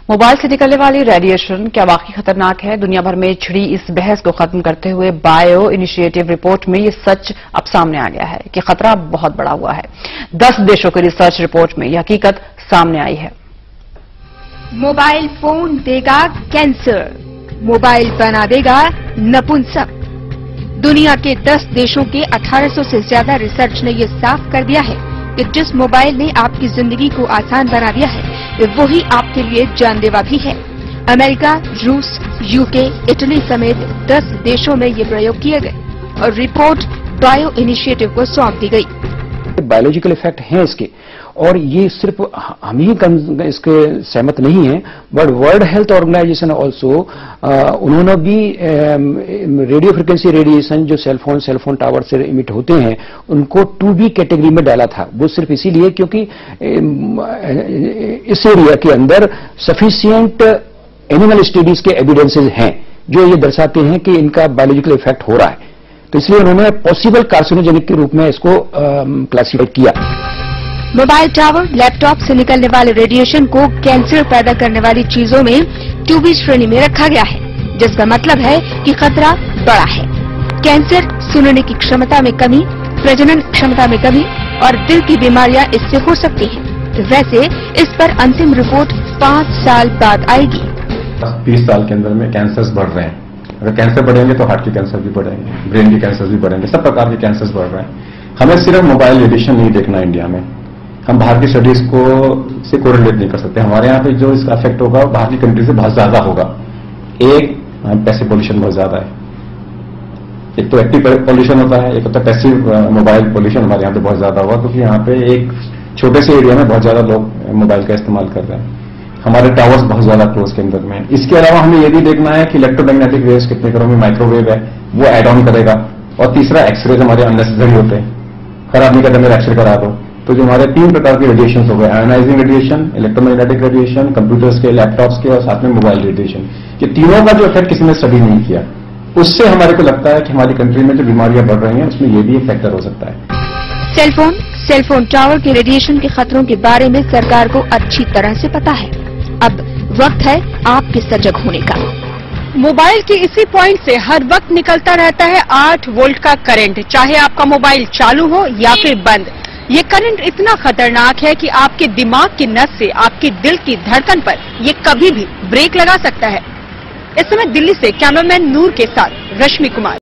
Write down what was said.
Mobile से निकलने वाली रेडिएशन क्या वाकई खतरनाक है? दुनिया भर में छिड़ी इस बहस को खत्म करते हुए बायो इनिशिएटिव रिपोर्ट में ये सच अब सामने आ गया है कि खतरा बहुत बड़ा हुआ है। 10 देशों की रिसर्च रिपोर्ट में यह हकीकत सामने आई है। मोबाइल फोन देगा कैंसर, मोबाइल बना देगा नपुंसक। दुनिया के 10 देशों के 1800 से ज्यादा रिसर्च ने यह साफ कर दिया है कि जिस मोबाइल ने आपकी जिंदगी को आसान बना दिया है वही आपके लिए जानलेवा भी है। अमेरिका, रूस, यूके, इटली समेत 10 देशों में ये प्रयोग किए गए और रिपोर्ट बायो इनिशिएटिव को सौंप दी गई। बायोलॉजिकल इफेक्ट हैं इसके, और ये सिर्फ हम ही इसके सहमत नहीं है, but World Health Organization also उन्होंने भी रेडियो फ्रिक्वेंसी रेडिएशन जो सेलफोन टावर से इमिट होते हैं उनको 2B कैटेगरी में डाला था। वो सिर्फ इसीलिए क्योंकि इस एरिया के अंदर सफिशिएंट एनिमल स्टडीज के एविडेंसेज हैं जो ये दर्शाते हैं कि इनका बायोलॉजिकल इफेक्ट हो रहा है, तो इसलिए उन्होंने पॉसिबल कार्सिनोजेनिक के रूप में इसको क्लासिफाई किया। मोबाइल टावर, लैपटॉप से निकलने वाले रेडिएशन को कैंसर पैदा करने वाली चीजों में 2B श्रेणी में रखा गया है, जिसका मतलब है कि खतरा बड़ा है। कैंसर, सुनने की क्षमता में कमी, प्रजनन क्षमता में कमी और दिल की बीमारियां इससे हो सकती हैं। वैसे इस पर अंतिम रिपोर्ट 5 साल बाद आएगी। 20 साल के अंदर में कैंसर्स बढ़ रहे हैं। अगर कैंसर बढ़ेंगे तो हार्ट के कैंसर भी बढ़ेंगे, ब्रेन के कैंसर भी बढ़ेंगे, सब प्रकार के कैंसर्स बढ़ रहे हैं। हमें सिर्फ मोबाइल रेडिएशन नहीं देखना इंडिया में, हम बाहर की स्टडीज को से कोरिलेट नहीं कर सकते। हमारे यहाँ पे जो इसका इफेक्ट होगा बाहर की कंट्री से बहुत ज्यादा होगा। एक, पैसिव पोल्यूशन बहुत ज्यादा है। एक तो एक्टिव पोल्यूशन होता है, एक होता है पैसिव मोबाइल पोल्यूशन हमारे यहाँ पे बहुत ज्यादा होगा, क्योंकि यहाँ पे एक छोटे से एरिया में बहुत ज्यादा लोग मोबाइल का इस्तेमाल कर रहे हैं। हमारे टावर्स बहुत ज्यादा क्लोज के अंदर में। इसके अलावा हमें यह भी देखना है कि इलेक्ट्रोमैग्नेटिक वेव्स कितने करोड़ में, माइक्रोवेव है वो एड ऑन करेगा। और तीसरा, एक्सरेज हमारे अननेसेसरी होते हैं, खराब नहीं करते, मेरा एक्सरे करा दो। तो जो हमारे 3 प्रकार के रेडिएशन हो गए, ionising radiation, electromagnetic radiation, computers के, लैपटॉप्स के और साथ में मोबाइल रेडिएशन, ये तीनों का जो इफेक्ट किसी ने स्टडी नहीं किया, उससे हमारे को लगता है कि हमारी कंट्री में जो बीमारियां बढ़ रही हैं उसमें ये भी एक फैक्टर हो सकता है। सेलफोन टावर के रेडिएशन के खतरों के बारे में सरकार को अच्छी तरह से पता है। अब वक्त है आपके सजग होने का। मोबाइल के इसी पॉइंट से हर वक्त निकलता रहता है 8 वोल्ट का करंट, चाहे आपका मोबाइल चालू हो या फिर बंद। ये करंट इतना खतरनाक है कि आपके दिमाग की नस से आपके दिल की धड़कन पर ये कभी भी ब्रेक लगा सकता है। इस समय दिल्ली से कैमरामैन नूर के साथ रश्मि कुमार।